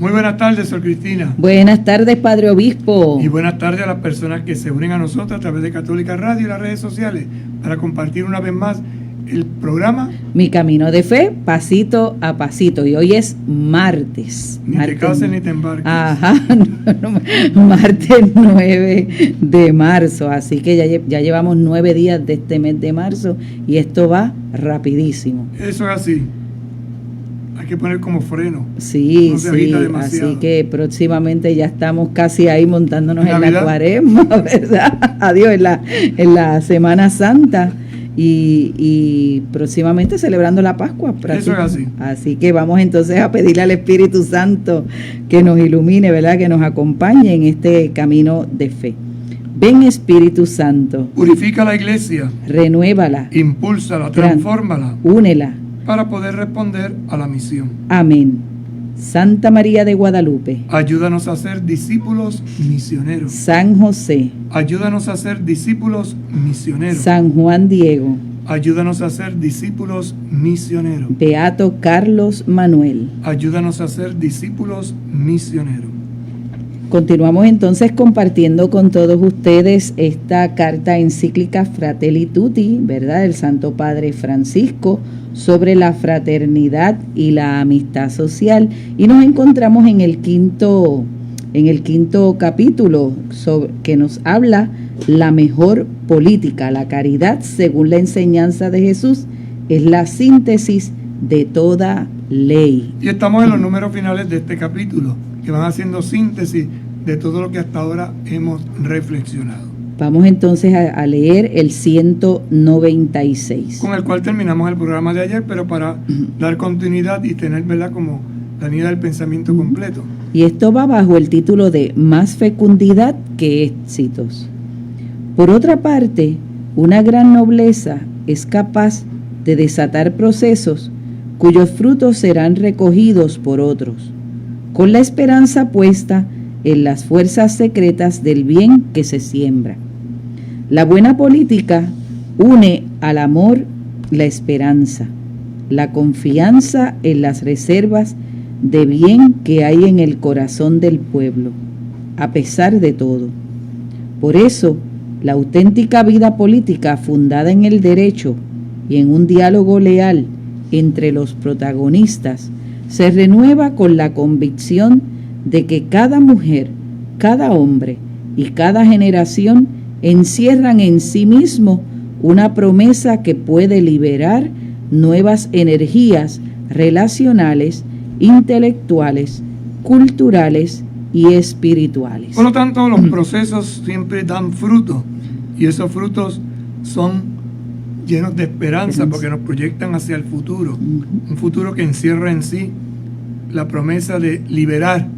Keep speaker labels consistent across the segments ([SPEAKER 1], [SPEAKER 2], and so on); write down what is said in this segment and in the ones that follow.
[SPEAKER 1] Muy buenas tardes, Sor Cristina.
[SPEAKER 2] Buenas tardes, Padre Obispo.
[SPEAKER 1] Y buenas tardes a las personas que se unen a nosotros a través de Católica Radio y las redes sociales para compartir una vez más el programa
[SPEAKER 2] Mi Camino de Fe, pasito a pasito. Y hoy es martes.
[SPEAKER 1] Ni te cases ni te embarques.
[SPEAKER 2] Ajá, martes 9 de marzo. Así que ya llevamos 9 días de este mes de marzo y esto va rapidísimo.
[SPEAKER 1] Eso es así. Hay que poner como freno.
[SPEAKER 2] Sí,
[SPEAKER 1] no se
[SPEAKER 2] sí, así que próximamente ya estamos casi ahí montándonos en la cuaresma, ¿verdad? Adiós, en la Semana Santa y próximamente celebrando la Pascua.
[SPEAKER 1] Eso es así.
[SPEAKER 2] Así que vamos entonces a pedirle al Espíritu Santo que nos ilumine, ¿verdad? Que nos acompañe en este camino de fe. Ven, Espíritu Santo.
[SPEAKER 1] Purifica la iglesia.
[SPEAKER 2] Renuévala.
[SPEAKER 1] Impúlsala, transfórmala.
[SPEAKER 2] Únela.
[SPEAKER 1] Para poder responder a la misión.
[SPEAKER 2] Amén. Santa María de Guadalupe.
[SPEAKER 1] Ayúdanos a ser discípulos misioneros.
[SPEAKER 2] San José.
[SPEAKER 1] Ayúdanos a ser discípulos misioneros.
[SPEAKER 2] San Juan Diego.
[SPEAKER 1] Ayúdanos a ser discípulos misioneros.
[SPEAKER 2] Beato Carlos Manuel.
[SPEAKER 1] Ayúdanos a ser discípulos misioneros.
[SPEAKER 2] Continuamos entonces compartiendo con todos ustedes esta carta encíclica Fratelli Tutti, ¿verdad? Del Santo Padre Francisco sobre la fraternidad y la amistad social. Y nos encontramos en el quinto capítulo que nos habla la mejor política. La caridad, según la enseñanza de Jesús, es la síntesis de toda ley.
[SPEAKER 1] Y estamos en los números finales de este capítulo, que van haciendo síntesis de todo lo que hasta ahora hemos reflexionado.
[SPEAKER 2] Vamos entonces a leer el 196.
[SPEAKER 1] Con el cual terminamos el programa de ayer, pero para dar continuidad y tener, ¿verdad?, como la línea del pensamiento completo.
[SPEAKER 2] Y esto va bajo el título de Más fecundidad que éxitos. Por otra parte, una gran nobleza es capaz de desatar procesos cuyos frutos serán recogidos por otros, con la esperanza puesta en las fuerzas secretas del bien que se siembra. La buena política une al amor la esperanza, la confianza en las reservas de bien que hay en el corazón del pueblo, a pesar de todo. Por eso, la auténtica vida política fundada en el derecho y en un diálogo leal entre los protagonistas se renueva con la convicción de que cada mujer, cada hombre y cada generación encierran en sí mismo una promesa que puede liberar nuevas energías relacionales, intelectuales, culturales y espirituales.
[SPEAKER 1] Por lo tanto, los procesos siempre dan frutos, y esos frutos son llenos de esperanza porque nos proyectan hacia el futuro, un futuro que encierra en sí la promesa de liberar,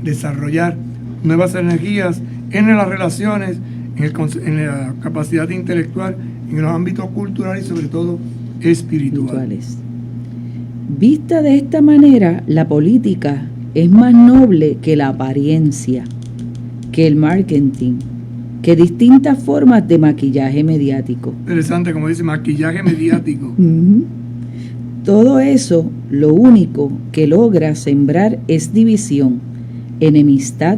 [SPEAKER 1] desarrollar nuevas energías en las relaciones, en la capacidad intelectual, en los ámbitos culturales y sobre todo espirituales.
[SPEAKER 2] Vista de esta manera, la política es más noble que la apariencia, que el marketing, que distintas formas de maquillaje mediático.
[SPEAKER 1] Interesante, como dice, maquillaje mediático.
[SPEAKER 2] Todo eso, lo único que logra sembrar es división, enemistad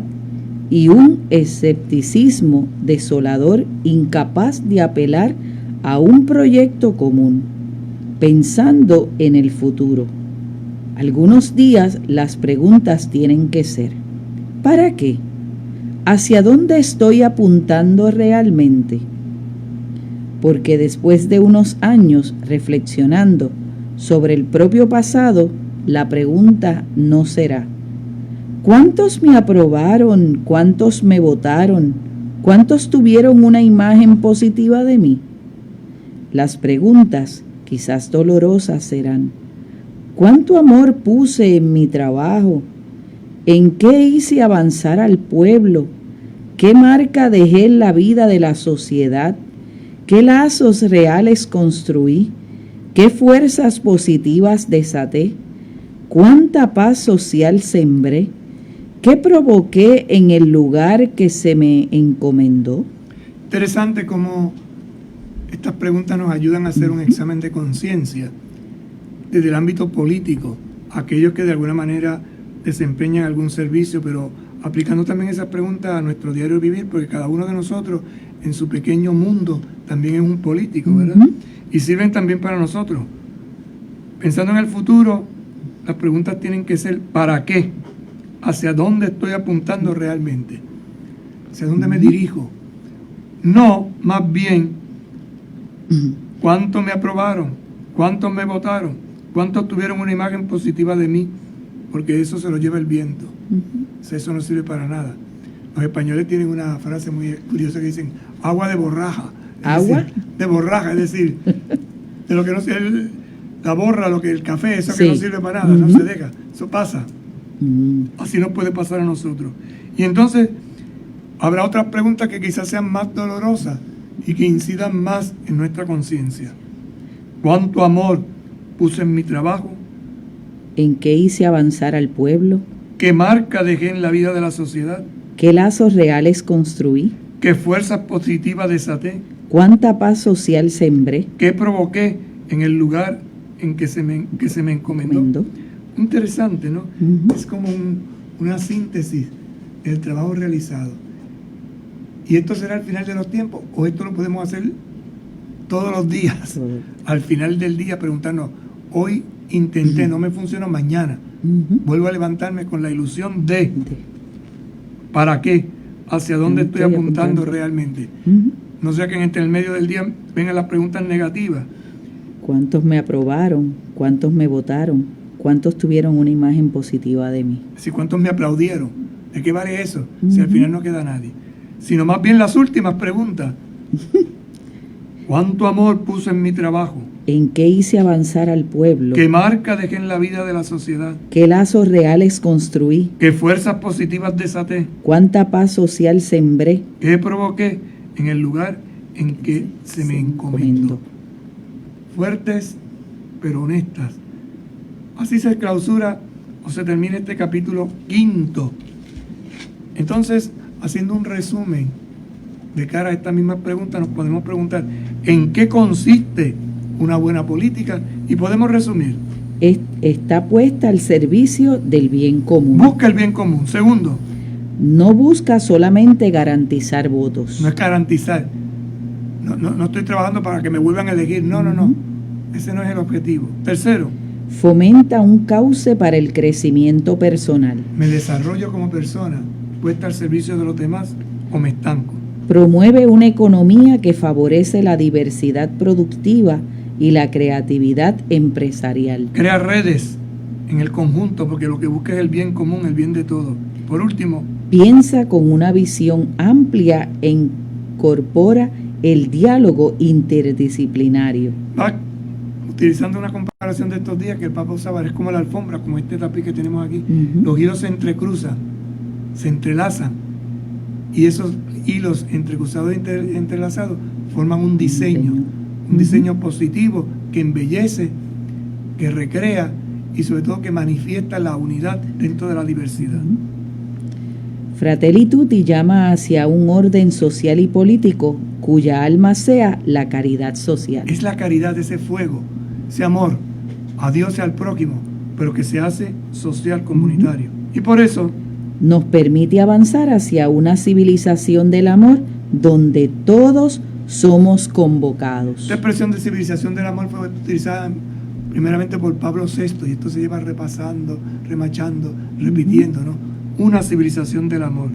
[SPEAKER 2] y un escepticismo desolador, incapaz de apelar a un proyecto común, pensando en el futuro. Algunos días las preguntas tienen que ser: ¿para qué? ¿Hacia dónde estoy apuntando realmente? Porque después de unos años reflexionando sobre el propio pasado, la pregunta no será: ¿cuántos me aprobaron? ¿Cuántos me votaron? ¿Cuántos tuvieron una imagen positiva de mí? Las preguntas, quizás dolorosas, serán: ¿cuánto amor puse en mi trabajo? ¿En qué hice avanzar al pueblo? ¿Qué marca dejé en la vida de la sociedad? ¿Qué lazos reales construí? ¿Qué fuerzas positivas desaté? ¿Cuánta paz social sembré? ¿Qué provoqué en el lugar que se me encomendó?
[SPEAKER 1] Interesante cómo estas preguntas nos ayudan a hacer un examen de conciencia desde el ámbito político, aquellos que de alguna manera desempeñan algún servicio, pero aplicando también esas preguntas a nuestro diario vivir, porque cada uno de nosotros en su pequeño mundo también es un político, ¿verdad? Y sirven también para nosotros. Pensando en el futuro, las preguntas tienen que ser ¿para qué? ¿Hacia dónde estoy apuntando realmente? ¿Hacia dónde me dirijo? No, más bien, ¿cuántos me aprobaron? ¿Cuántos me votaron? ¿Cuántos tuvieron una imagen positiva de mí? Porque eso se lo lleva el viento. O sea, eso no sirve para nada. Los españoles tienen una frase muy curiosa que dicen agua de borraja.
[SPEAKER 2] ¿Agua?
[SPEAKER 1] De borraja, es decir, de lo que no sirve, la borra, lo que el café, eso
[SPEAKER 2] Sí.
[SPEAKER 1] que no sirve para nada, no se deja. Eso pasa. Así nos puede pasar a nosotros. Y entonces, habrá otras preguntas que quizás sean más dolorosas y que incidan más en nuestra conciencia. ¿Cuánto amor puse en mi trabajo?
[SPEAKER 2] ¿En qué hice avanzar al pueblo?
[SPEAKER 1] ¿Qué marca dejé en la vida de la sociedad?
[SPEAKER 2] ¿Qué lazos reales construí?
[SPEAKER 1] ¿Qué fuerzas positivas desaté?
[SPEAKER 2] ¿Cuánta paz social sembré?
[SPEAKER 1] ¿Qué provoqué en el lugar en que se me encomendó? Interesante, ¿no? Es como una síntesis del trabajo realizado. ¿Y esto será al final de los tiempos? ¿O esto lo podemos hacer todos los días? Al final del día preguntarnos, hoy intenté, no me funcionó, mañana vuelvo a levantarme con la ilusión de ¿para qué? ¿Hacia dónde estoy apuntando realmente? No sea que entre el medio del día vengan las preguntas negativas.
[SPEAKER 2] ¿Cuántos me aprobaron? ¿Cuántos me votaron? ¿Cuántos tuvieron una imagen positiva de mí?
[SPEAKER 1] Si cuántos me aplaudieron, ¿de qué vale eso? Si al final no queda nadie. Sino más bien las últimas preguntas. ¿Cuánto amor puse en mi trabajo?
[SPEAKER 2] ¿En qué hice avanzar al pueblo?
[SPEAKER 1] ¿Qué marca dejé en la vida de la sociedad?
[SPEAKER 2] ¿Qué lazos reales construí?
[SPEAKER 1] ¿Qué fuerzas positivas desaté?
[SPEAKER 2] ¿Cuánta paz social sembré?
[SPEAKER 1] ¿Qué provoqué en el lugar en que se me encomendó? Fuertes, pero honestas. Así se clausura o se termina este capítulo 5. Entonces, haciendo un resumen de cara a estas mismas preguntas, nos podemos preguntar ¿en qué consiste una buena política? Y podemos resumir.
[SPEAKER 2] Está puesta al servicio del bien común.
[SPEAKER 1] Busca el bien común. Segundo,
[SPEAKER 2] no busca solamente garantizar votos.
[SPEAKER 1] no es garantizar. No estoy trabajando para que me vuelvan a elegir. No. Ese no es el objetivo. Tercero,
[SPEAKER 2] fomenta un cauce para el crecimiento personal.
[SPEAKER 1] me desarrollo como persona, puesta al servicio de los demás o me estanco.
[SPEAKER 2] Promueve una economía que favorece la diversidad productiva y la creatividad empresarial.
[SPEAKER 1] Crea redes en el conjunto porque lo que busca es el bien común, el bien de todos. Por último,
[SPEAKER 2] Piensa con una visión amplia e incorpora el diálogo interdisciplinario.
[SPEAKER 1] utilizando una comparación de estos días que el Papa usaba, es como la alfombra, como este tapiz que tenemos aquí. Los hilos se entrecruzan, se entrelazan, y esos hilos entrecruzados e entrelazados forman un diseño positivo que embellece, que recrea y sobre todo que manifiesta la unidad dentro de la diversidad.
[SPEAKER 2] Fratelli Tutti llama hacia un orden social y político cuya alma sea la caridad social.
[SPEAKER 1] Es la caridad, ese fuego, ese amor a Dios y al prójimo, pero que se hace social, comunitario. Y por eso
[SPEAKER 2] nos permite avanzar hacia una civilización del amor donde todos somos convocados.
[SPEAKER 1] esta expresión de civilización del amor fue utilizada primeramente por Pablo VI, y esto se lleva repasando, remachando, repitiendo, ¿no? Una civilización del amor.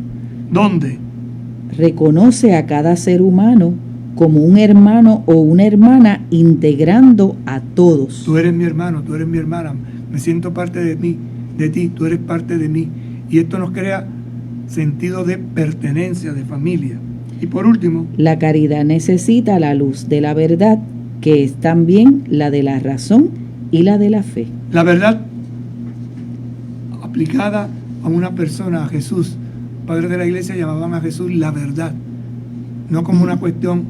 [SPEAKER 1] ¿Dónde?
[SPEAKER 2] Reconoce a cada ser humano como un hermano o una hermana, integrando a todos.
[SPEAKER 1] Tú eres mi hermano, tú eres mi hermana, me siento parte de mí, de ti, tú eres parte de mí. Y esto nos crea sentido de pertenencia, de familia. Y por último,
[SPEAKER 2] La caridad necesita la luz de la verdad, que es también la de la razón y la de la fe.
[SPEAKER 1] la verdad aplicada a una persona, a Jesús. Padres de la Iglesia llamaban a Jesús la verdad, no como una cuestión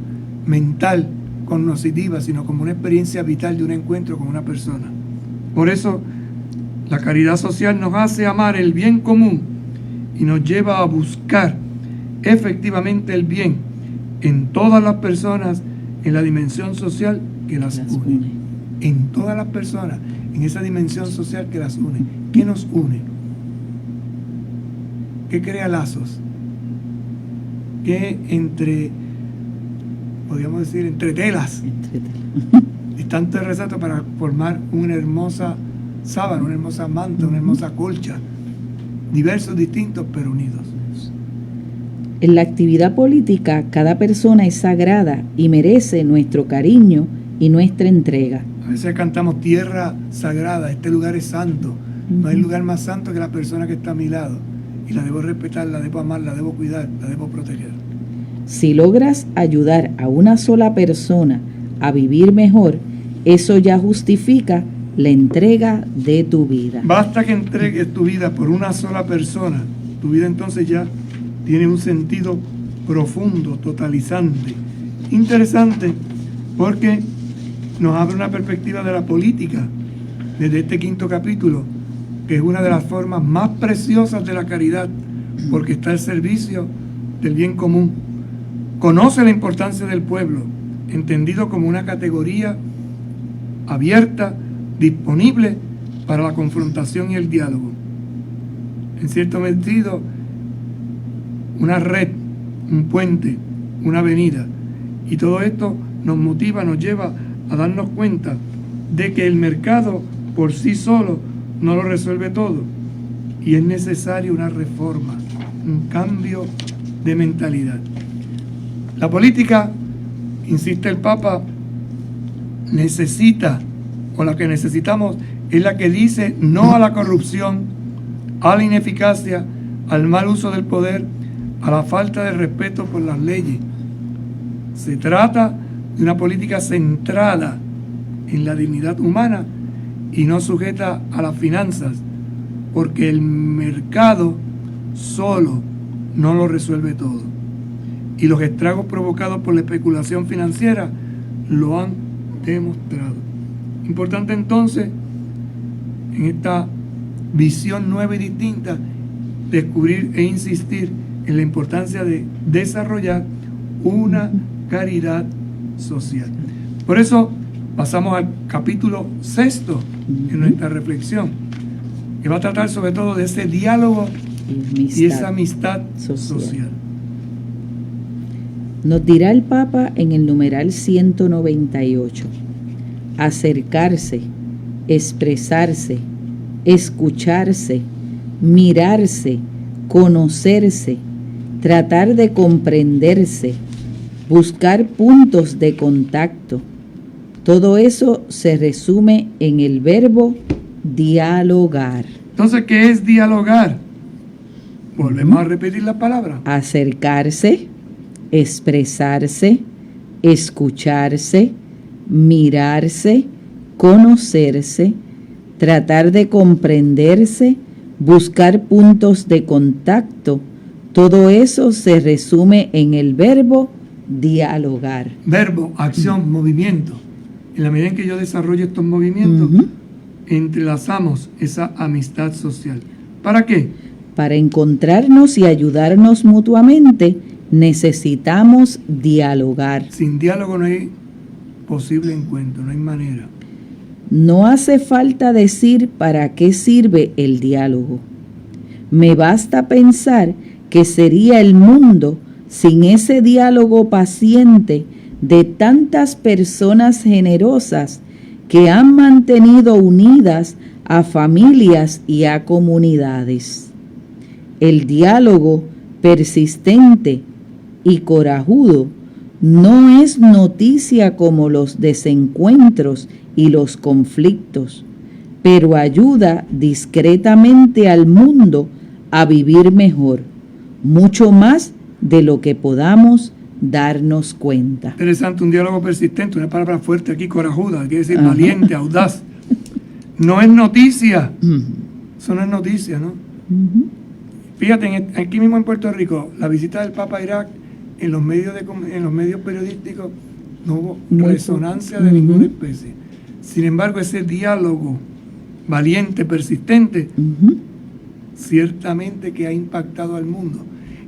[SPEAKER 1] mental, cognitiva, sino como una experiencia vital de un encuentro con una persona. Por eso, la caridad social nos hace amar el bien común y nos lleva a buscar efectivamente el bien en todas las personas, en la dimensión social que las une. En todas las personas, en esa dimensión social que las une. ¿Qué nos une? ¿Qué crea lazos? Que podríamos decir, entre telas, están resaltos para formar una hermosa sábana, una hermosa manta, una hermosa colcha, diversos, distintos, pero unidos.
[SPEAKER 2] En la actividad política, cada persona es sagrada y merece nuestro cariño y nuestra entrega.
[SPEAKER 1] A veces cantamos tierra sagrada, este lugar es santo. No hay lugar más santo que la persona que está a mi lado. Y la debo respetar, la debo amar, la debo cuidar, la debo proteger.
[SPEAKER 2] Si logras ayudar a una sola persona a vivir mejor, eso ya justifica la entrega de tu vida.
[SPEAKER 1] Basta que entregues tu vida por una sola persona. Tu vida entonces ya tiene un sentido profundo, totalizante, interesante, porque nos abre una perspectiva de la política desde este 5º capítulo, que es una de las formas más preciosas de la caridad, porque está al servicio del bien común. Conoce la importancia del pueblo, entendido como una categoría abierta, disponible para la confrontación y el diálogo. En cierto sentido, una red, un puente, una avenida. Y todo esto nos motiva, nos lleva a darnos cuenta de que el mercado por sí solo no lo resuelve todo. Y es necesaria una reforma, un cambio de mentalidad. La política, insiste el Papa, necesita, o la que necesitamos, es la que dice no a la corrupción, a la ineficacia, al mal uso del poder, a la falta de respeto por las leyes. Se trata de una política centrada en la dignidad humana y no sujeta a las finanzas, porque el mercado solo no lo resuelve todo. Y los estragos provocados por la especulación financiera lo han demostrado. Importante entonces, en esta visión nueva y distinta, descubrir e insistir en la importancia de desarrollar una caridad social. Por eso pasamos al capítulo 6 en nuestra reflexión, que va a tratar sobre todo de ese diálogo y esa amistad social.
[SPEAKER 2] Nos dirá el Papa en el numeral 198: acercarse, expresarse, escucharse, mirarse, conocerse, tratar de comprenderse, buscar puntos de contacto. Todo eso se resume en el verbo dialogar.
[SPEAKER 1] Entonces, ¿qué es dialogar? Volvemos a repetir la palabra.
[SPEAKER 2] Acercarse, expresarse, escucharse, mirarse, conocerse, tratar de comprenderse, buscar puntos de contacto. Todo eso se resume en el verbo dialogar.
[SPEAKER 1] Verbo, acción, movimiento. En la medida en que yo desarrollo estos movimientos, entrelazamos esa amistad social. ¿Para qué?
[SPEAKER 2] Para encontrarnos y ayudarnos mutuamente, necesitamos dialogar.
[SPEAKER 1] Sin diálogo no hay posible encuentro, no hay manera.
[SPEAKER 2] No hace falta decir para qué sirve el diálogo. Me basta pensar que sería el mundo sin ese diálogo paciente de tantas personas generosas que han mantenido unidas a familias y a comunidades. El diálogo persistente y corajudo no es noticia como los desencuentros y los conflictos, pero ayuda discretamente al mundo a vivir mejor, mucho más de lo que podamos darnos cuenta.
[SPEAKER 1] Interesante, un diálogo persistente, una palabra fuerte aquí, corajuda, quiere decir valiente, audaz. No es noticia, eso no es noticia, ¿no? Fíjate, aquí mismo en Puerto Rico, la visita del Papa a Irak, en los medios periodísticos no hubo resonancia de ninguna especie. Sin embargo, ese diálogo valiente, persistente, ciertamente que ha impactado al mundo.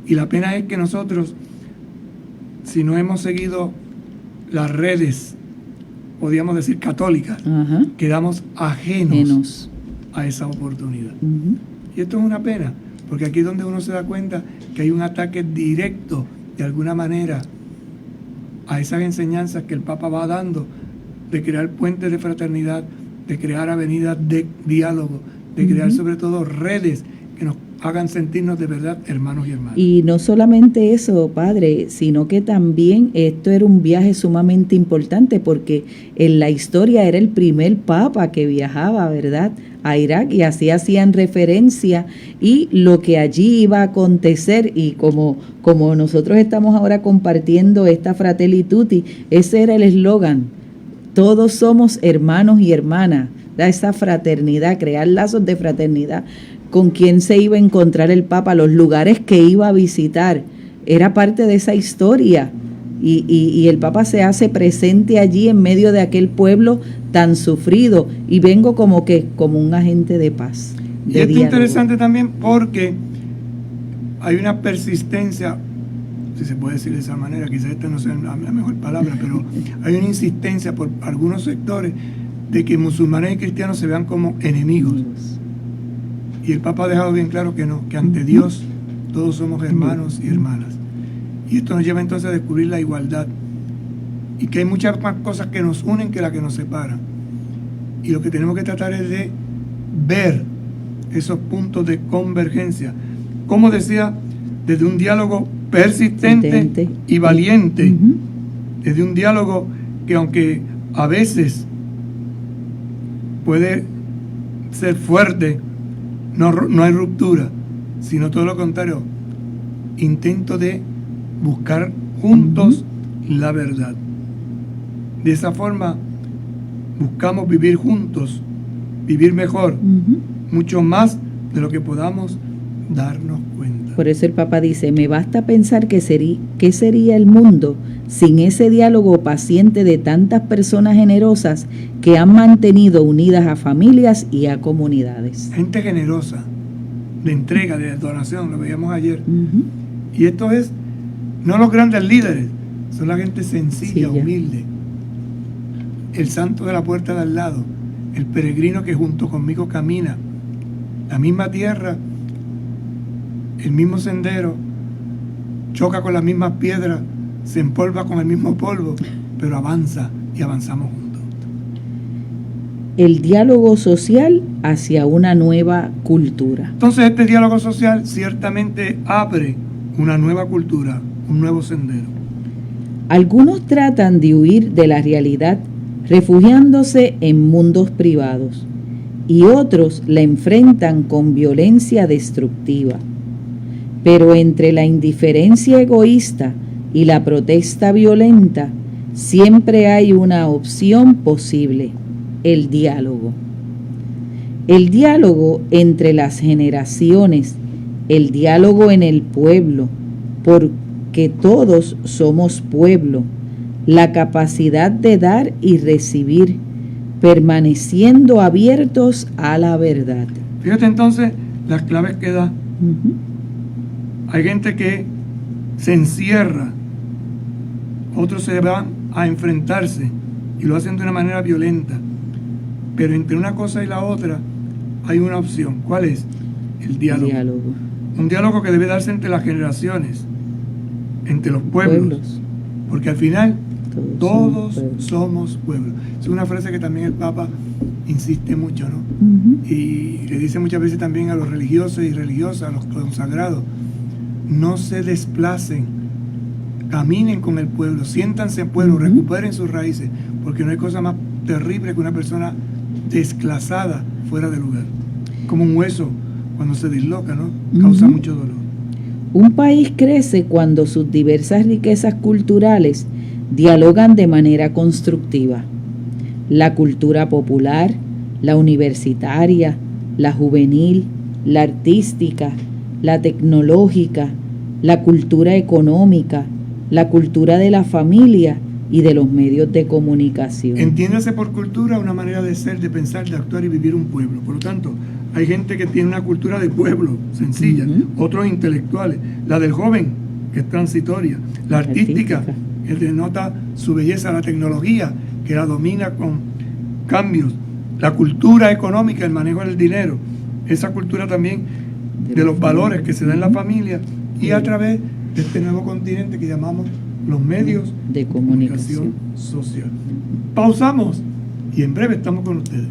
[SPEAKER 1] Y la pena es que nosotros, si no hemos seguido las redes, podríamos decir católicas, quedamos ajenos a esa oportunidad. Y esto es una pena, porque aquí es donde uno se da cuenta que hay un ataque directo, de alguna manera, a esas enseñanzas que el Papa va dando, de crear puentes de fraternidad, de crear avenidas de diálogo, de crear sobre todo redes que nos hagan sentirnos de verdad hermanos y hermanas.
[SPEAKER 2] Y no solamente eso, padre, sino que también esto era un viaje sumamente importante porque en la historia era el primer papa que viajaba, ¿verdad?, a Irak, y así hacían referencia y lo que allí iba a acontecer, y como nosotros estamos ahora compartiendo esta Fratelli Tutti, ese era el eslogan: todos somos hermanos y hermanas, da esa fraternidad, crear lazos de fraternidad. Con quién se iba a encontrar el Papa, los lugares que iba a visitar, era parte de esa historia, y el Papa se hace presente allí en medio de aquel pueblo tan sufrido, y vengo como un agente de paz.
[SPEAKER 1] Y esto es interesante también porque hay una persistencia, si se puede decir de esa manera, quizás esta no sea la mejor palabra, pero hay una insistencia por algunos sectores de que musulmanes y cristianos se vean como enemigos. Y el Papa ha dejado bien claro que no, que ante Dios todos somos hermanos y hermanas. Y esto nos lleva entonces a descubrir la igualdad. Y que hay muchas más cosas que nos unen que las que nos separan. Y lo que tenemos que tratar es de ver esos puntos de convergencia. Como decía, desde un diálogo persistente y valiente. Desde un diálogo que, aunque a veces puede ser fuerte, no hay ruptura, sino todo lo contrario, intento de buscar juntos la verdad. De esa forma buscamos vivir juntos, vivir mejor, mucho más de lo que podamos darnos cuenta.
[SPEAKER 2] Por eso el Papa dice: me basta pensar qué sería el mundo sin ese diálogo paciente de tantas personas generosas que han mantenido unidas a familias y a comunidades.
[SPEAKER 1] Gente generosa, de entrega, de donación, lo veíamos ayer. Y esto es, no los grandes líderes, son la gente sencilla, humilde. El santo de la puerta de al lado, el peregrino que junto conmigo camina, la misma tierra, el mismo sendero, choca con las mismas piedras, se empolva con el mismo polvo, pero avanza y avanzamos juntos.
[SPEAKER 2] El diálogo social hacia una nueva cultura.
[SPEAKER 1] Entonces este diálogo social ciertamente abre una nueva cultura, un nuevo sendero.
[SPEAKER 2] Algunos tratan de huir de la realidad refugiándose en mundos privados, y otros la enfrentan con violencia destructiva. Pero entre la indiferencia egoísta y la protesta violenta, siempre hay una opción posible: el diálogo. El diálogo entre las generaciones, el diálogo en el pueblo, porque todos somos pueblo, la capacidad de dar y recibir, permaneciendo abiertos a la verdad.
[SPEAKER 1] Fíjate entonces las claves que da. Hay gente que se encierra, otros se van a enfrentarse y lo hacen de una manera violenta, pero entre una cosa y la otra hay una opción. ¿Cuál es? El diálogo. Un diálogo que debe darse entre las generaciones, entre los pueblos. Porque al final todos somos pueblos. Es una frase que también el Papa insiste mucho, ¿no? Y le dice muchas veces también a los religiosos y religiosas, a los consagrados: no se desplacen, caminen con el pueblo, siéntanse en pueblo, recuperen sus raíces, porque no hay cosa más terrible que una persona desclasada fuera de lugar. Como un hueso cuando se disloca, ¿no? Causa mucho dolor.
[SPEAKER 2] Un país crece cuando sus diversas riquezas culturales dialogan de manera constructiva. La cultura popular, la universitaria, la juvenil, la artística, la tecnológica, la cultura económica, la cultura de la familia y de los medios de comunicación.
[SPEAKER 1] Entiéndase por cultura una manera de ser, de pensar, de actuar y vivir un pueblo. Por lo tanto, hay gente que tiene una cultura de pueblo, sencilla, otros intelectuales. La del joven, que es transitoria. La artística, que denota su belleza. La tecnología, que la domina con cambios. La cultura económica, el manejo del dinero. Esa cultura también de los valores que se dan en la familia y a través de este nuevo continente que llamamos los medios
[SPEAKER 2] de comunicación
[SPEAKER 1] social. Pausamos y en breve estamos con ustedes.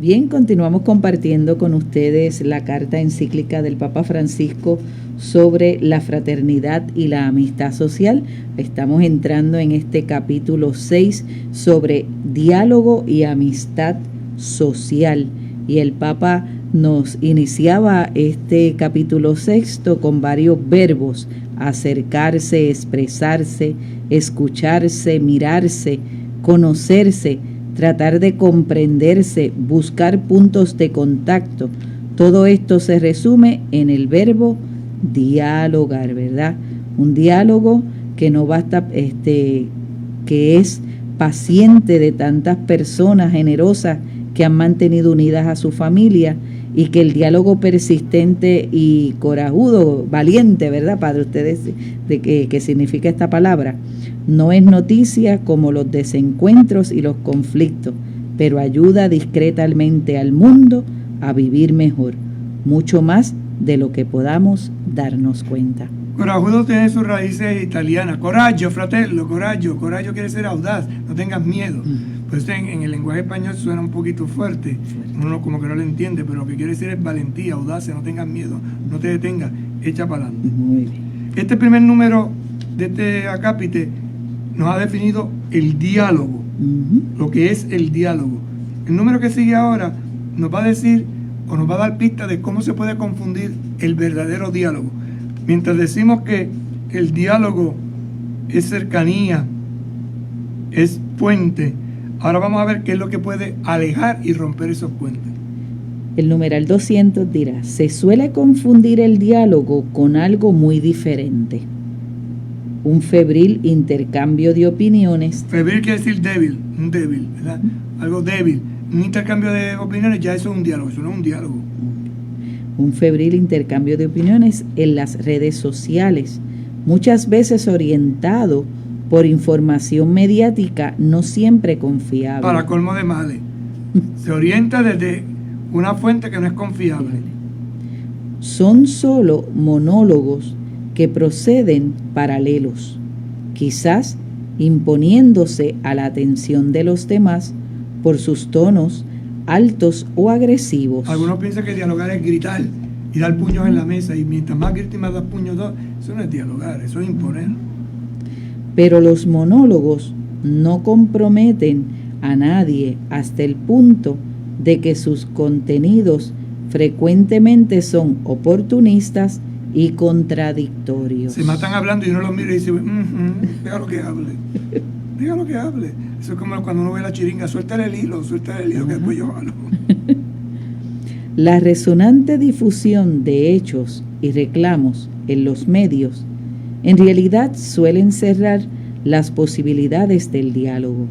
[SPEAKER 2] Bien, continuamos compartiendo con ustedes la carta encíclica del Papa Francisco sobre la fraternidad y la amistad social. Estamos entrando en este capítulo 6 sobre diálogo y amistad social. Y el Papa nos iniciaba este capítulo 6 con varios verbos: acercarse, expresarse, escucharse, mirarse, conocerse, tratar de comprenderse, buscar puntos de contacto. Todo esto se resume en el verbo dialogar, ¿verdad? Un diálogo que no basta, que es paciente de tantas personas generosas que han mantenido unidas a su familia, y que el diálogo persistente y corajudo, valiente, ¿verdad, Padre? Ustedes, de qué significa esta palabra, no es noticia como los desencuentros y los conflictos, pero ayuda discretamente al mundo a vivir mejor, mucho más de lo que podamos darnos cuenta.
[SPEAKER 1] Corajudo tiene sus raíces italianas. Coraggio, fratello, coraggio. Coraggio quiere ser audaz, no tengas miedo. Pues en el lenguaje español suena un poquito fuerte. Uno como que no lo entiende, pero lo que quiere decir es valentía, audacia, no tengas miedo, no te detengas, echa para adelante.
[SPEAKER 2] Muy bien.
[SPEAKER 1] Este primer número de este acápite nos ha definido el diálogo, lo que es el diálogo. El número que sigue ahora nos va a decir o nos va a dar pista de cómo se puede confundir el verdadero diálogo. Mientras decimos que el diálogo es cercanía, es puente, ahora vamos a ver qué es lo que puede alejar y romper esos puentes.
[SPEAKER 2] El numeral 200 dirá: se suele confundir el diálogo con algo muy diferente. Un febril intercambio de opiniones.
[SPEAKER 1] Febril quiere decir débil, un débil, ¿verdad? Algo débil. Un intercambio de opiniones, ya eso es un diálogo, eso no es un diálogo.
[SPEAKER 2] Un febril intercambio de opiniones en las redes sociales, muchas veces orientado por información mediática no siempre confiable.
[SPEAKER 1] Para colmo de males. Se orienta desde una fuente que no es confiable.
[SPEAKER 2] Son solo monólogos que proceden paralelos, quizás imponiéndose a la atención de los demás por sus tonos altos o agresivos.
[SPEAKER 1] Algunos piensan que dialogar es gritar y dar puños en la mesa, y mientras más gritas y más das puños, eso no es dialogar, eso es imponer.
[SPEAKER 2] Pero los monólogos no comprometen a nadie hasta el punto de que sus contenidos frecuentemente son oportunistas y contradictorios.
[SPEAKER 1] Se matan hablando y uno los mira y dice, déjalo que hable, déjalo que hable. Eso es como cuando uno ve la chiringa, suéltale el hilo, que después yo hablo.
[SPEAKER 2] La resonante difusión de hechos y reclamos en los medios en realidad suelen cerrar las posibilidades del diálogo,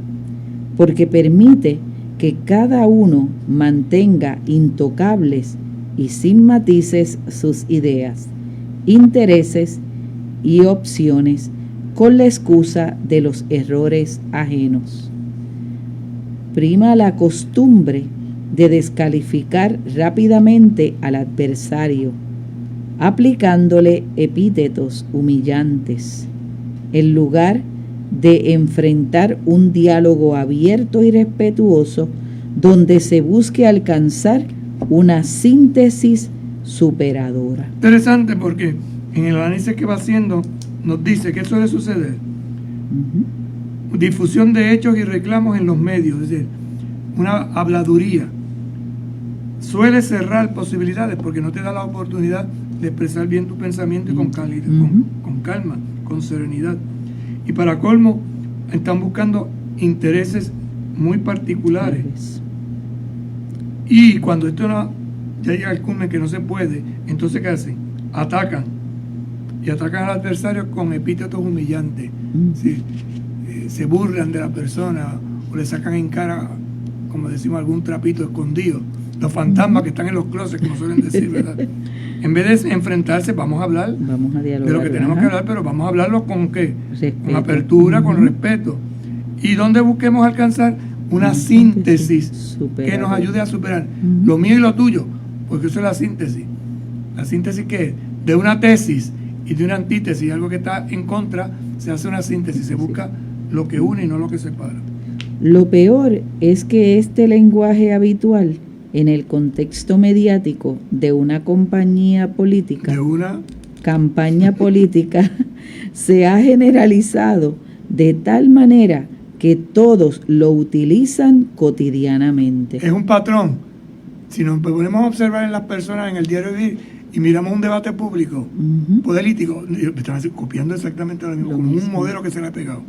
[SPEAKER 2] porque permite que cada uno mantenga intocables y sin matices sus ideas, intereses y opciones con la excusa de los errores ajenos. Prima la costumbre de descalificar rápidamente al adversario, aplicándole epítetos humillantes, en lugar de enfrentar un diálogo abierto y respetuoso donde se busque alcanzar una síntesis superadora.
[SPEAKER 1] Interesante, porque en el análisis que va haciendo nos dice que suele suceder. Difusión de hechos y reclamos en los medios, es decir, una habladuría. Suele cerrar posibilidades porque no te da la oportunidad de expresar bien tu pensamiento y con calma, con calma, con serenidad. Y para colmo, están buscando intereses muy particulares. Y cuando esto ya llega al culmen que no se puede, entonces ¿qué hacen? Atacan. Y atacan al adversario con epítetos humillantes. ¿Sí? Se burlan de la persona o le sacan en cara, como decimos, algún trapito escondido. Los fantasmas que están en los closets, como suelen decir, ¿verdad? En vez de enfrentarse, vamos a hablar de lo que tenemos que hablar, pero vamos a hablarlo con ¿qué? Respeto. Con apertura, con respeto. Y donde busquemos alcanzar una síntesis que nos ayude a superar lo mío y lo tuyo, porque eso es la síntesis. ¿La síntesis qué es? De una tesis y de una antítesis, algo que está en contra, se hace una síntesis, se busca lo que une y no lo que separa.
[SPEAKER 2] Lo peor es que este lenguaje habitual en el contexto mediático de una campaña política, se ha generalizado de tal manera que todos lo utilizan cotidianamente.
[SPEAKER 1] Es un patrón. Si nos ponemos a observar en las personas en el diario vivir y miramos un debate público, político, están copiando exactamente lo mismo, como un modelo que se le ha pegado.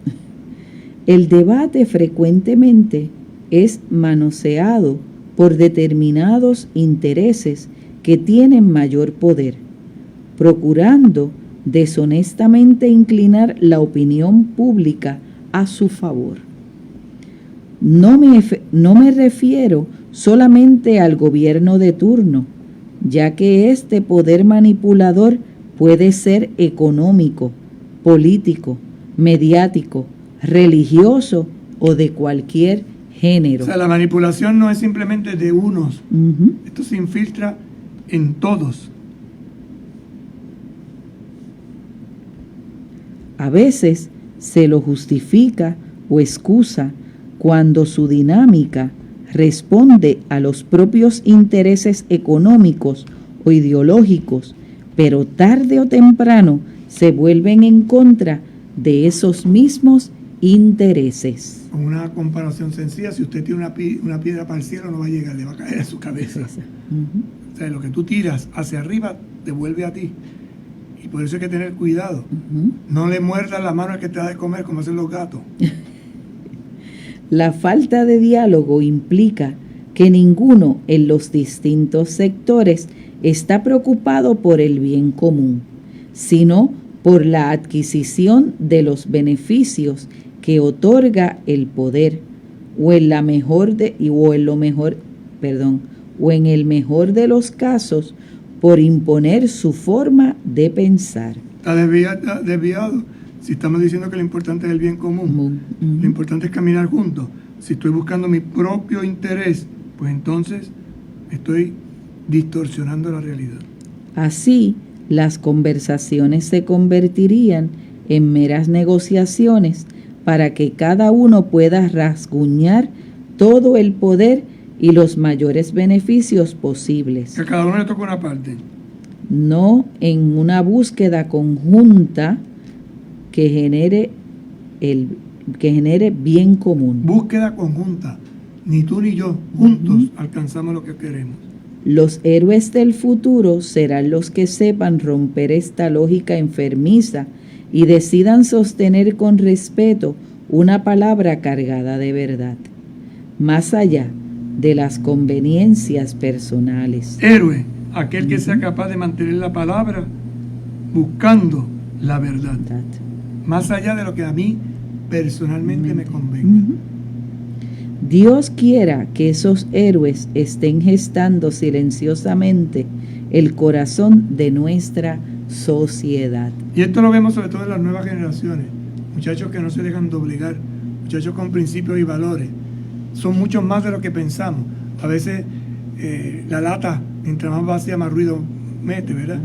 [SPEAKER 2] El debate frecuentemente es manoseado por determinados intereses que tienen mayor poder, procurando deshonestamente inclinar la opinión pública a su favor. No me refiero solamente al gobierno de turno, ya que este poder manipulador puede ser económico, político, mediático, religioso o de cualquier género.
[SPEAKER 1] O sea, la manipulación no es simplemente de unos. Esto se infiltra en todos.
[SPEAKER 2] A veces se lo justifica o excusa cuando su dinámica responde a los propios intereses económicos o ideológicos, pero tarde o temprano se vuelven en contra de esos mismos intereses.
[SPEAKER 1] Con una comparación sencilla, si usted tiene una piedra para el cielo, no va a llegar, le va a caer a su cabeza. O sea, lo que tú tiras hacia arriba te vuelve a ti. Y por eso hay que tener cuidado. No le muerdas la mano al que te da de comer, como hacen los gatos.
[SPEAKER 2] La falta de diálogo implica que ninguno en los distintos sectores está preocupado por el bien común, sino por la adquisición de los beneficios que otorga el poder, o en el mejor de los casos, por imponer su forma de pensar.
[SPEAKER 1] Está desviado. Si estamos diciendo que lo importante es el bien común, lo importante es caminar juntos. Si estoy buscando mi propio interés, pues entonces estoy distorsionando la realidad.
[SPEAKER 2] Así, las conversaciones se convertirían en meras negociaciones para que cada uno pueda rasguñar todo el poder y los mayores beneficios posibles.
[SPEAKER 1] Que a cada uno le toca una parte.
[SPEAKER 2] No en una búsqueda conjunta que genere bien común.
[SPEAKER 1] Búsqueda conjunta. Ni tú ni yo, juntos alcanzamos lo que queremos.
[SPEAKER 2] Los héroes del futuro serán los que sepan romper esta lógica enfermiza y decidan sostener con respeto una palabra cargada de verdad, más allá de las conveniencias personales.
[SPEAKER 1] Héroe, aquel que sea capaz de mantener la palabra buscando la verdad, más allá de lo que a mí personalmente me convenga.
[SPEAKER 2] Dios quiera que esos héroes estén gestando silenciosamente el corazón de nuestra sociedad.
[SPEAKER 1] Y esto lo vemos sobre todo en las nuevas generaciones, muchachos que no se dejan doblegar, muchachos con principios y valores. Son muchos más de lo que pensamos. A veces la lata, mientras más vacía, más ruido mete, ¿verdad?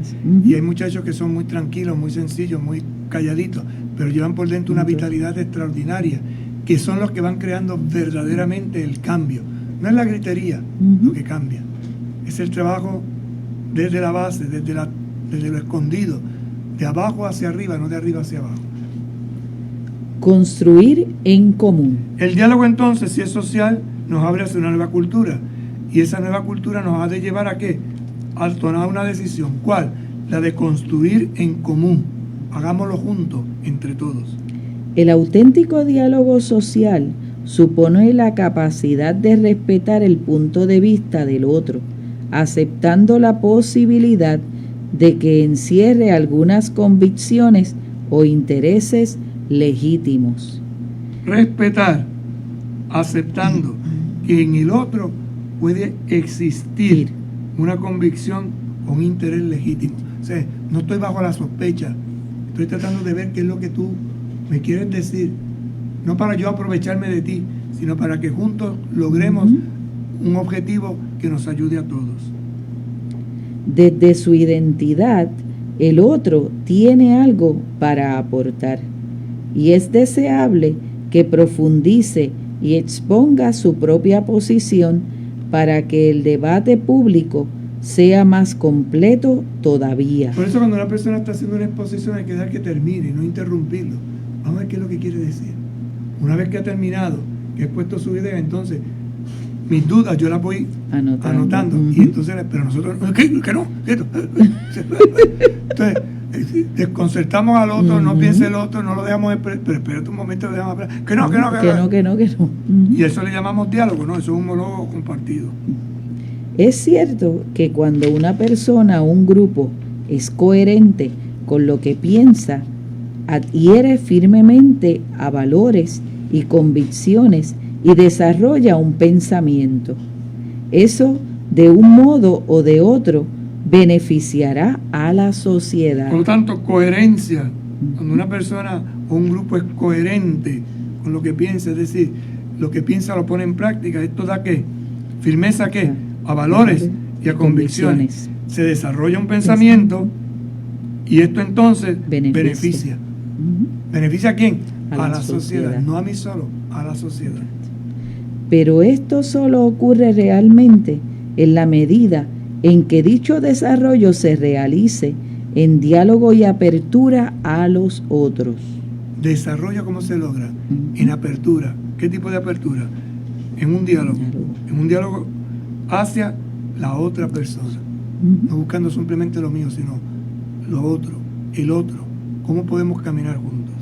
[SPEAKER 1] Y hay muchachos que son muy tranquilos, muy sencillos, muy calladitos, pero llevan por dentro una vitalidad extraordinaria, que son los que van creando verdaderamente el cambio. No es la gritería lo que cambia, es el trabajo desde la base, desde lo escondido, de abajo hacia arriba, no de arriba hacia abajo.
[SPEAKER 2] Construir en común.
[SPEAKER 1] El diálogo, entonces, si es social, nos abre hacia una nueva cultura, y esa nueva cultura nos ha de llevar ¿a qué? A tomar una decisión. ¿Cuál? La de construir en común. Hagámoslo juntos, entre todos.
[SPEAKER 2] El auténtico diálogo social supone la capacidad de respetar el punto de vista del otro, aceptando la posibilidad de que encierre algunas convicciones o intereses legítimos.
[SPEAKER 1] Respetar, aceptando que en el otro puede existir una convicción o un interés legítimo. O sea, no estoy bajo la sospecha, estoy tratando de ver qué es lo que tú me quieres decir, no para yo aprovecharme de ti, sino para que juntos logremos un objetivo que nos ayude a todos.
[SPEAKER 2] Desde su identidad, el otro tiene algo para aportar, y es deseable que profundice y exponga su propia posición para que el debate público sea más completo todavía.
[SPEAKER 1] Por eso cuando una persona está haciendo una exposición hay que dejar que termine, no interrumpirlo. Vamos a ver qué es lo que quiere decir. Una vez que ha terminado, que ha expuesto su idea, entonces mis dudas yo las voy anotando. Y entonces, pero nosotros, ¿qué no? Entonces, desconcertamos al otro, no piense el otro, no lo dejamos, pero espérate un momento, lo dejamos hablar. Que no. Y eso le llamamos diálogo, ¿no? Eso es un monólogo compartido.
[SPEAKER 2] Es cierto que cuando una persona o un grupo es coherente con lo que piensa, adhiere firmemente a valores y convicciones y desarrolla un pensamiento. Eso, de un modo o de otro, beneficiará a la sociedad.
[SPEAKER 1] Por lo tanto, coherencia. Cuando una persona o un grupo es coherente con lo que piensa, es decir, lo que piensa lo pone en práctica, ¿esto da qué? ¿Firmeza qué? A valores y a convicciones. Se desarrolla un pensamiento y esto entonces beneficia. ¿Beneficia a quién? A la sociedad. No a mí solo, a la sociedad.
[SPEAKER 2] Pero esto solo ocurre realmente en la medida en que dicho desarrollo se realice en diálogo y apertura a los otros. ¿Desarrollo cómo se logra?
[SPEAKER 1] En apertura. ¿Qué tipo de apertura? En un diálogo. En un diálogo hacia la otra persona. No buscando simplemente lo mío, sino lo otro, el otro. ¿Cómo podemos caminar juntos?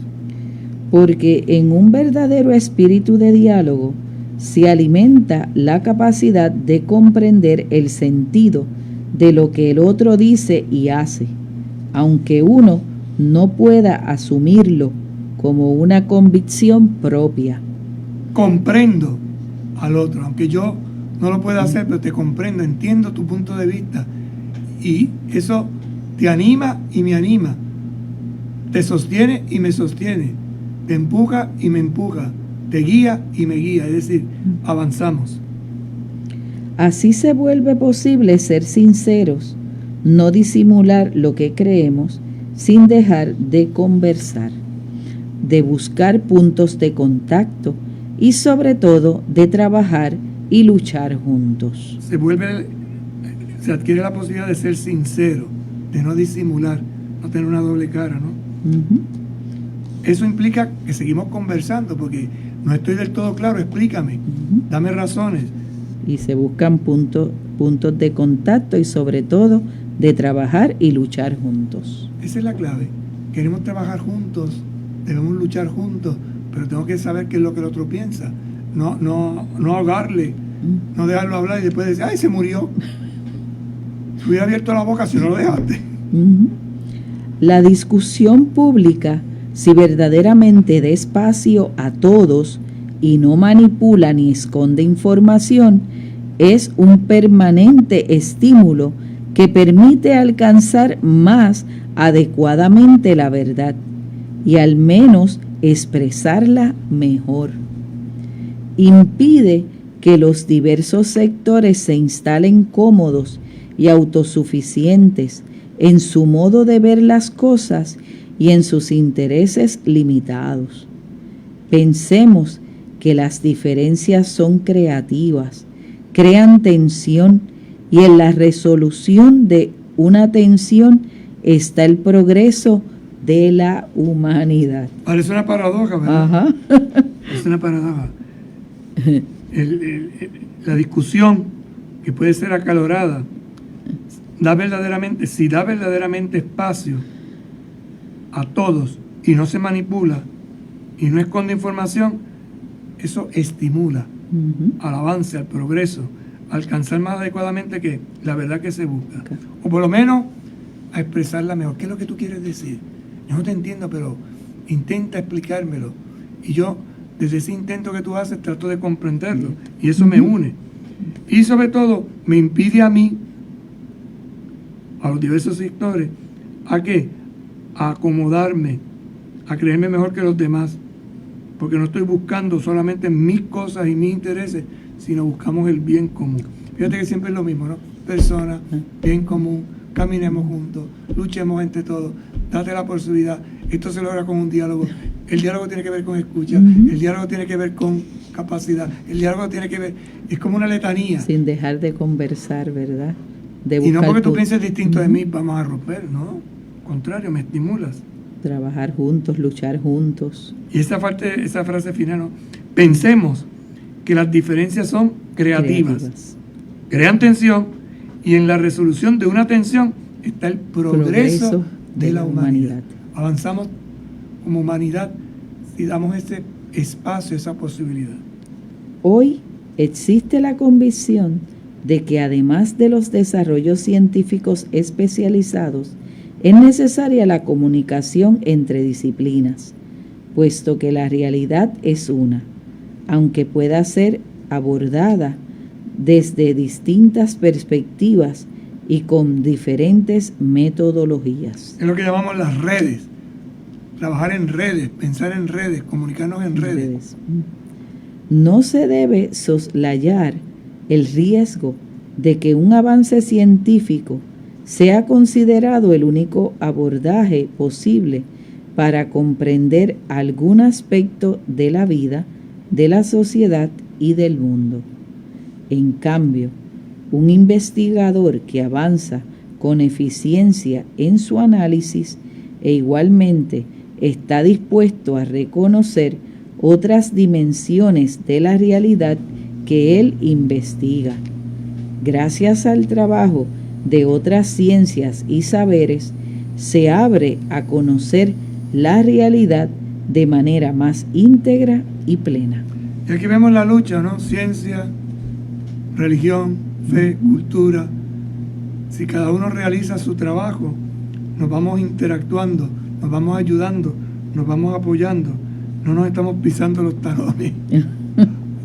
[SPEAKER 2] Porque en un verdadero espíritu de diálogo se alimenta la capacidad de comprender el sentido de lo que el otro dice y hace, aunque uno no pueda asumirlo como una convicción propia.
[SPEAKER 1] Comprendo al otro, aunque yo no lo pueda hacer, pero te comprendo, entiendo tu punto de vista. Y eso te anima y me anima. Te sostiene y me sostiene. Te empuja y me empuja. Te guía y me guía. Es decir, avanzamos.
[SPEAKER 2] Así se vuelve posible ser sinceros, no disimular lo que creemos, sin dejar de conversar, de buscar puntos de contacto y sobre todo de trabajar y luchar juntos.
[SPEAKER 1] Se adquiere la posibilidad de ser sincero, de no disimular, no tener una doble cara, ¿no? Eso implica que seguimos conversando, porque no estoy del todo claro, explícame, dame razones.
[SPEAKER 2] Y se buscan puntos de contacto y sobre todo de trabajar y luchar juntos.
[SPEAKER 1] Esa es la clave. Queremos trabajar juntos, debemos luchar juntos, pero tengo que saber qué es lo que el otro piensa. No ahogarle, no dejarlo hablar y después decir, ¡ay, se murió! Si hubiera abierto la boca si no lo dejaste.
[SPEAKER 2] La discusión pública, si verdaderamente da espacio a todos y no manipula ni esconde información, es un permanente estímulo que permite alcanzar más adecuadamente la verdad y al menos expresarla mejor. Impide que los diversos sectores se instalen cómodos y autosuficientes en su modo de ver las cosas y en sus intereses limitados. Pensemos que las diferencias son creativas, crean tensión y en la resolución de una tensión está el progreso de la humanidad.
[SPEAKER 1] Parece una paradoja, ¿verdad?
[SPEAKER 2] Ajá.
[SPEAKER 1] Es una paradoja. La discusión, que puede ser acalorada, si da verdaderamente espacio a todos y no se manipula y no esconde información, eso estimula al avance, al progreso, a alcanzar más adecuadamente que la verdad que se busca. O por lo menos a expresarla mejor. ¿Qué es lo que tú quieres decir? Yo no te entiendo, pero intenta explicármelo. Y yo, desde ese intento que tú haces, trato de comprenderlo. Y eso me une. Y sobre todo, me impide a mí, a los diversos sectores, ¿a qué? A acomodarme, a creerme mejor que los demás. Porque no estoy buscando solamente mis cosas y mis intereses, sino buscamos el bien común. Fíjate que siempre es lo mismo, ¿no? Personas, bien común, caminemos juntos, luchemos entre todos, date la posibilidad. Esto se logra con un diálogo. El diálogo tiene que ver con escucha, el diálogo tiene que ver con capacidad. El diálogo tiene que ver, es como una letanía.
[SPEAKER 2] Sin dejar de conversar, ¿verdad? De
[SPEAKER 1] Y no
[SPEAKER 2] buscar
[SPEAKER 1] porque tú
[SPEAKER 2] tu-
[SPEAKER 1] pienses distinto de mí, vamos a romper, no. Al contrario, me estimulas.
[SPEAKER 2] Trabajar juntos, luchar juntos.
[SPEAKER 1] Y esa frase final, ¿no? Pensemos que las diferencias son creativas. Crean tensión y en la resolución de una tensión está el progreso de la humanidad. Avanzamos como humanidad si damos ese espacio, esa posibilidad.
[SPEAKER 2] Hoy existe la convicción de que además de los desarrollos científicos especializados, es necesaria la comunicación entre disciplinas, puesto que la realidad es una, aunque pueda ser abordada desde distintas perspectivas y con diferentes metodologías.
[SPEAKER 1] Es lo que llamamos las redes. Trabajar en redes, pensar en redes, comunicarnos en redes.
[SPEAKER 2] No se debe soslayar el riesgo de que un avance científico sea considerado el único abordaje posible para comprender algún aspecto de la vida, de la sociedad y del mundo. En cambio, un investigador que avanza con eficiencia en su análisis e igualmente está dispuesto a reconocer otras dimensiones de la realidad que él investiga. Gracias al trabajo de otras ciencias y saberes, se abre a conocer la realidad de manera más íntegra y plena.
[SPEAKER 1] Y aquí vemos la lucha, ¿no? Ciencia, religión, fe, cultura. Si cada uno realiza su trabajo, nos vamos interactuando, nos vamos ayudando, nos vamos apoyando, no nos estamos pisando los talones.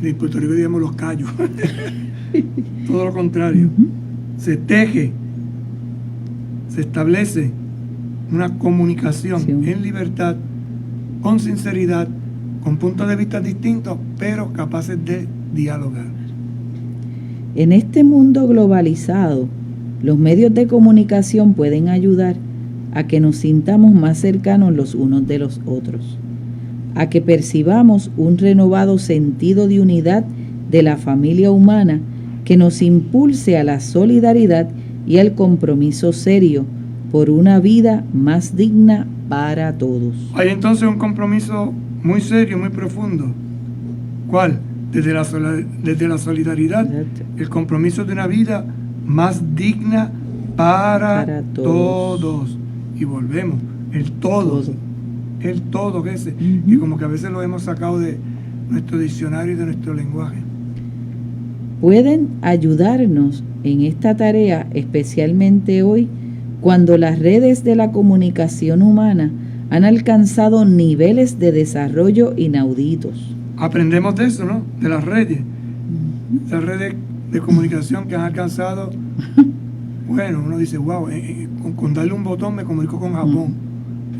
[SPEAKER 1] En Puerto Rico digamos los callos. Todo lo contrario. Se teje, se establece una comunicación en libertad, con sinceridad, con puntos de vista distintos, pero capaces de dialogar.
[SPEAKER 2] En este mundo globalizado, los medios de comunicación pueden ayudar a que nos sintamos más cercanos los unos de los otros, a que percibamos un renovado sentido de unidad de la familia humana que nos impulse a la solidaridad y al compromiso serio por una vida más digna para todos.
[SPEAKER 1] Hay entonces un compromiso muy serio, muy profundo. ¿Cuál? Desde la solidaridad,
[SPEAKER 2] Exacto.
[SPEAKER 1] el compromiso de una vida más digna para todos. Y volvemos, el todo. El todo ese, que como que a veces lo hemos sacado de nuestro diccionario y de nuestro lenguaje.
[SPEAKER 2] Pueden ayudarnos en esta tarea, especialmente hoy, cuando las redes de la comunicación humana han alcanzado niveles de desarrollo inauditos.
[SPEAKER 1] Aprendemos de eso, ¿no? De las redes. Esas redes de comunicación que han alcanzado, bueno, uno dice, wow, con darle un botón me comunico con Japón.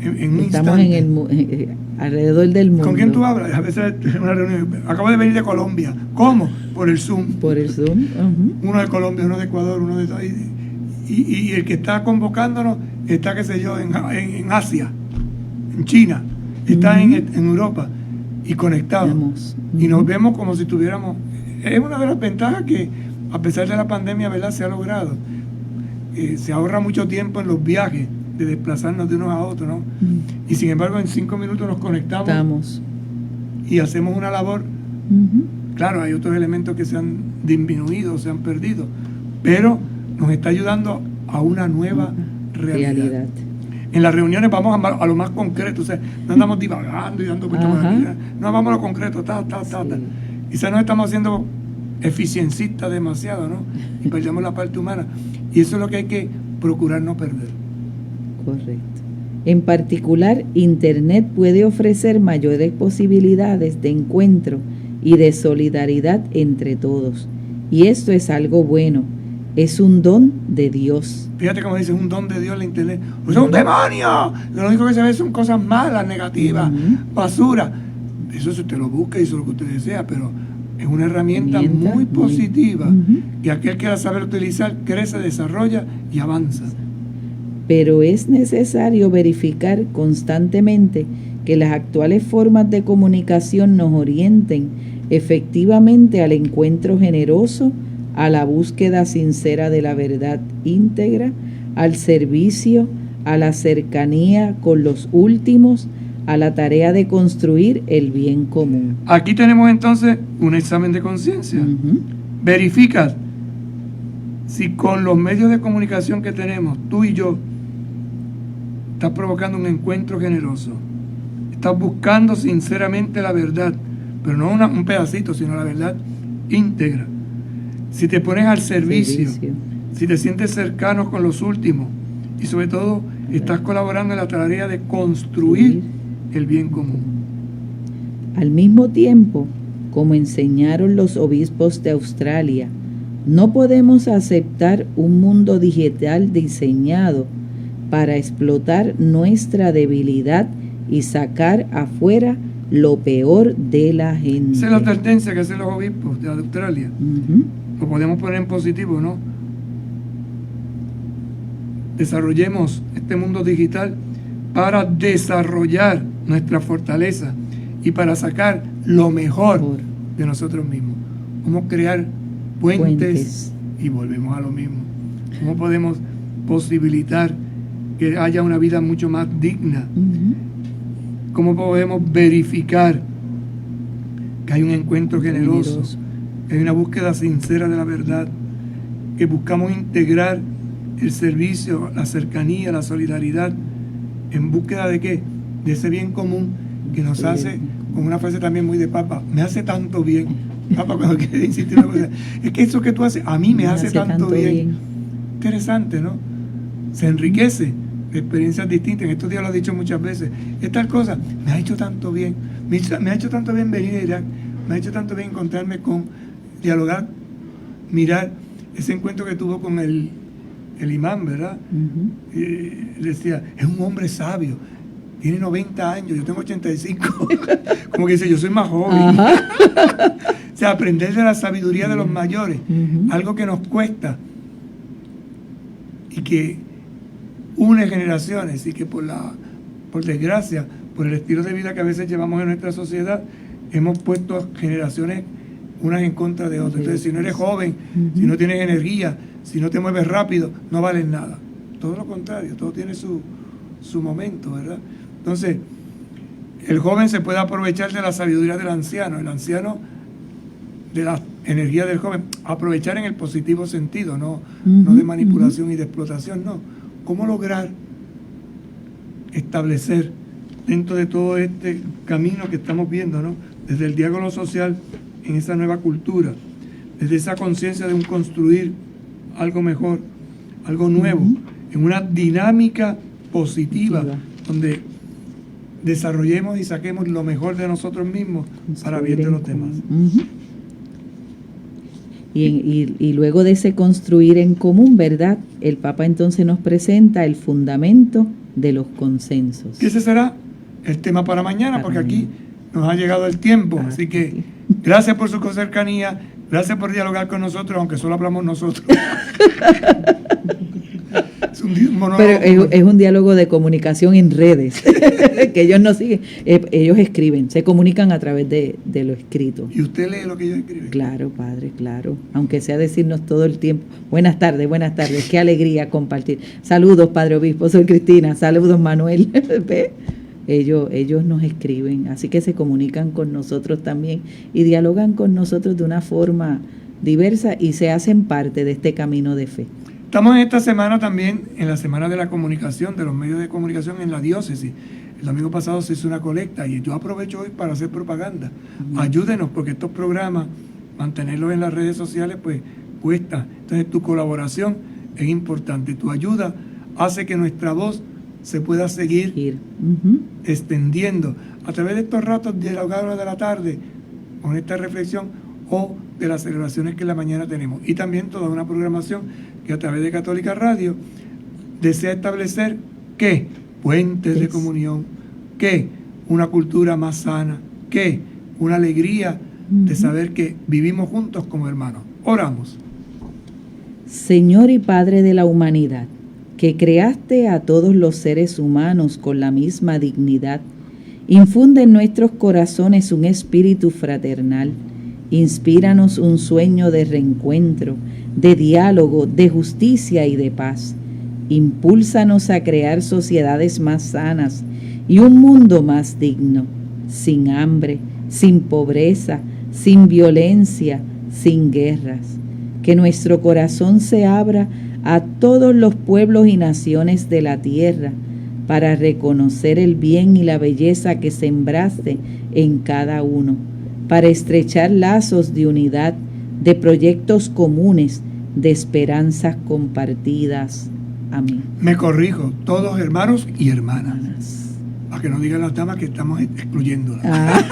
[SPEAKER 1] En un
[SPEAKER 2] Estamos
[SPEAKER 1] instante.
[SPEAKER 2] Alrededor del mundo.
[SPEAKER 1] ¿Con quién tú hablas? A veces en una reunión, acabo de venir de Colombia. ¿Cómo? Por el Zoom.
[SPEAKER 2] Por el Zoom.
[SPEAKER 1] Uno de Colombia, uno de Ecuador, uno de... Y el que está convocándonos está, qué sé yo, en Asia, en China, está en Europa y conectados. Y nos vemos como si tuviéramos... Es una de las ventajas que, a pesar de la pandemia, ¿verdad?, se ha logrado. Se ahorra mucho tiempo en los viajes, de desplazarnos de unos a otros, ¿no? Y sin embargo, en 5 minutos nos conectamos y hacemos una labor. Claro, hay otros elementos que se han disminuido, se han perdido, pero nos está ayudando a una nueva realidad. En las reuniones vamos a lo más concreto, o sea, no andamos divagando y dando vueltas por aquí, no, vamos a lo concreto, Quizás nos estamos haciendo eficiencitas demasiado, ¿no? Y perdemos la parte humana. Y eso es lo que hay que procurar no perder.
[SPEAKER 2] Correcto. En particular, Internet puede ofrecer mayores posibilidades de encuentro y de solidaridad entre todos. Y esto es algo bueno. Es un don de Dios.
[SPEAKER 1] Fíjate cómo dice, un don de Dios la Internet. ¡Es un demonio! Lo único que se ve son cosas malas, negativas, basura. Eso si usted lo busca y eso es lo que usted desea, pero es una herramienta muy positiva. Y aquel que la sabe utilizar crece, desarrolla y avanza.
[SPEAKER 2] Pero es necesario verificar constantemente que las actuales formas de comunicación nos orienten efectivamente al encuentro generoso, a la búsqueda sincera de la verdad íntegra, al servicio, a la cercanía con los últimos, a la tarea de construir el bien común.
[SPEAKER 1] Aquí tenemos entonces un examen de conciencia. Verifica si con los medios de comunicación que tenemos, tú y yo, estás provocando un encuentro generoso. Estás buscando sinceramente la verdad, pero no un pedacito, sino la verdad íntegra. Si te pones al servicio, si te sientes cercano con los últimos y sobre todo estás colaborando en la tarea de construir el bien común.
[SPEAKER 2] Al mismo tiempo, como enseñaron los obispos de Australia, no podemos aceptar un mundo digital diseñado para explotar nuestra debilidad y sacar afuera lo peor de la gente.
[SPEAKER 1] Esa es la advertencia que hacen los obispos de Australia. Lo podemos poner en positivo, ¿no? Desarrollemos este mundo digital para desarrollar nuestra fortaleza y para sacar lo mejor de nosotros mismos. Cómo crear puentes y volvemos a lo mismo. Cómo podemos posibilitar que haya una vida mucho más digna. Cómo podemos verificar que hay un encuentro generoso, que hay una búsqueda sincera de la verdad, que buscamos integrar el servicio, la cercanía, la solidaridad, en búsqueda de ¿qué? De ese bien común que nos hace, con una frase también muy de Papa, me hace tanto bien. Papa cuando quiere insistir una cosa, es que eso que tú haces, a mí me hace tanto bien. Interesante, ¿no? Se enriquece de experiencias distintas. En estos días lo he dicho muchas veces. Esta cosa me ha hecho tanto bien. Me ha hecho tanto bien venir a Irak. Me ha hecho tanto bien encontrarme con, dialogar, mirar ese encuentro que tuvo con el imán, ¿verdad? Decía, es un hombre sabio, tiene 90 años, yo tengo 85. Como que dice, yo soy más joven. O sea, aprender de la sabiduría de los mayores, algo que nos cuesta y que une generaciones y que por desgracia, por el estilo de vida que a veces llevamos en nuestra sociedad, hemos puesto generaciones unas en contra de otras. Entonces, si no eres joven, si no tienes energía, si no te mueves rápido, no vales nada. Todo lo contrario, todo tiene su momento, ¿verdad? Entonces, el joven se puede aprovechar de la sabiduría del anciano, el anciano de la energía del joven, aprovechar en el positivo sentido, no de manipulación y de explotación, no. ¿Cómo lograr establecer dentro de todo este camino que estamos viendo, ¿no? Desde el diálogo social en esa nueva cultura, desde esa conciencia de un construir algo mejor, algo nuevo, en una dinámica positiva, donde desarrollemos y saquemos lo mejor de nosotros mismos para bien de los demás.
[SPEAKER 2] Y luego de ese construir en común, ¿verdad? El Papa entonces nos presenta el fundamento de los consensos.
[SPEAKER 1] Que ese será el tema para mañana, porque aquí nos ha llegado el tiempo. Así que gracias por su cercanía, gracias por dialogar con nosotros, aunque solo hablamos nosotros.
[SPEAKER 2] Pero es un diálogo de comunicación en redes, que ellos no siguen, ellos escriben, se comunican a través de lo escrito.
[SPEAKER 1] ¿Y usted lee lo que ellos escriben?
[SPEAKER 2] Claro, padre, claro, aunque sea decirnos todo el tiempo, buenas tardes, qué alegría compartir. Saludos, padre obispo, soy Cristina, saludos, Manuel. ¿Ve? Ellos nos escriben, así que se comunican con nosotros también y dialogan con nosotros de una forma diversa y se hacen parte de este camino de fe.
[SPEAKER 1] Estamos en esta semana también, en la semana de la comunicación, de los medios de comunicación en la diócesis. El domingo pasado se hizo una colecta y yo aprovecho hoy para hacer propaganda. Ayúdenos, porque estos programas, mantenerlos en las redes sociales, pues cuesta. Entonces tu colaboración es importante. Tu ayuda hace que nuestra voz se pueda seguir extendiendo a través de estos ratos de la hora de la tarde, con esta reflexión o de las celebraciones que en la mañana tenemos. Y también toda una programación que a través de Católica Radio desea establecer que puentes de comunión, que una cultura más sana, que una alegría de saber que vivimos juntos como hermanos. Oramos.
[SPEAKER 2] Señor y Padre de la humanidad, que creaste a todos los seres humanos con la misma dignidad, infunde en nuestros corazones un espíritu fraternal Inspíranos un sueño de reencuentro, de diálogo, de justicia y de paz. Impúlsanos a crear sociedades más sanas y un mundo más digno, sin hambre, sin pobreza, sin violencia, sin guerras. Que nuestro corazón se abra a todos los pueblos y naciones de la tierra para reconocer el bien y la belleza que sembraste en cada uno, para estrechar lazos de unidad, de proyectos comunes, de esperanzas compartidas. Amén.
[SPEAKER 1] Me corrijo, todos hermanos y hermanas. Para que no digan las damas que estamos excluyéndolas.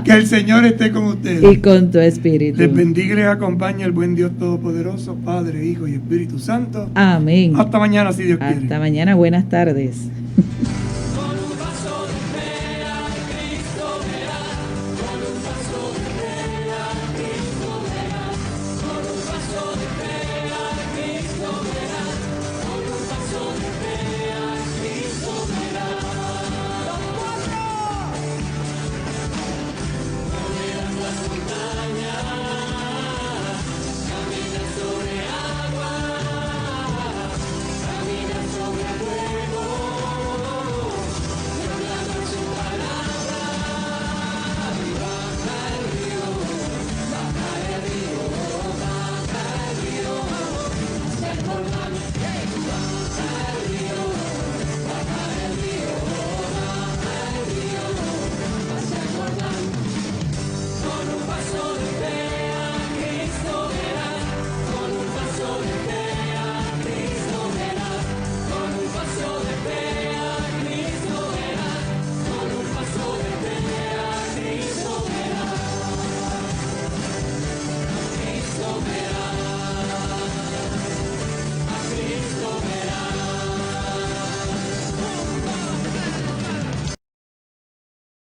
[SPEAKER 1] Que el Señor esté con ustedes.
[SPEAKER 2] Y con tu espíritu.
[SPEAKER 1] Les bendiga y les acompañe el buen Dios Todopoderoso, Padre, Hijo y Espíritu Santo.
[SPEAKER 2] Amén.
[SPEAKER 1] Hasta mañana, si Dios quiere.
[SPEAKER 2] Hasta mañana, buenas tardes.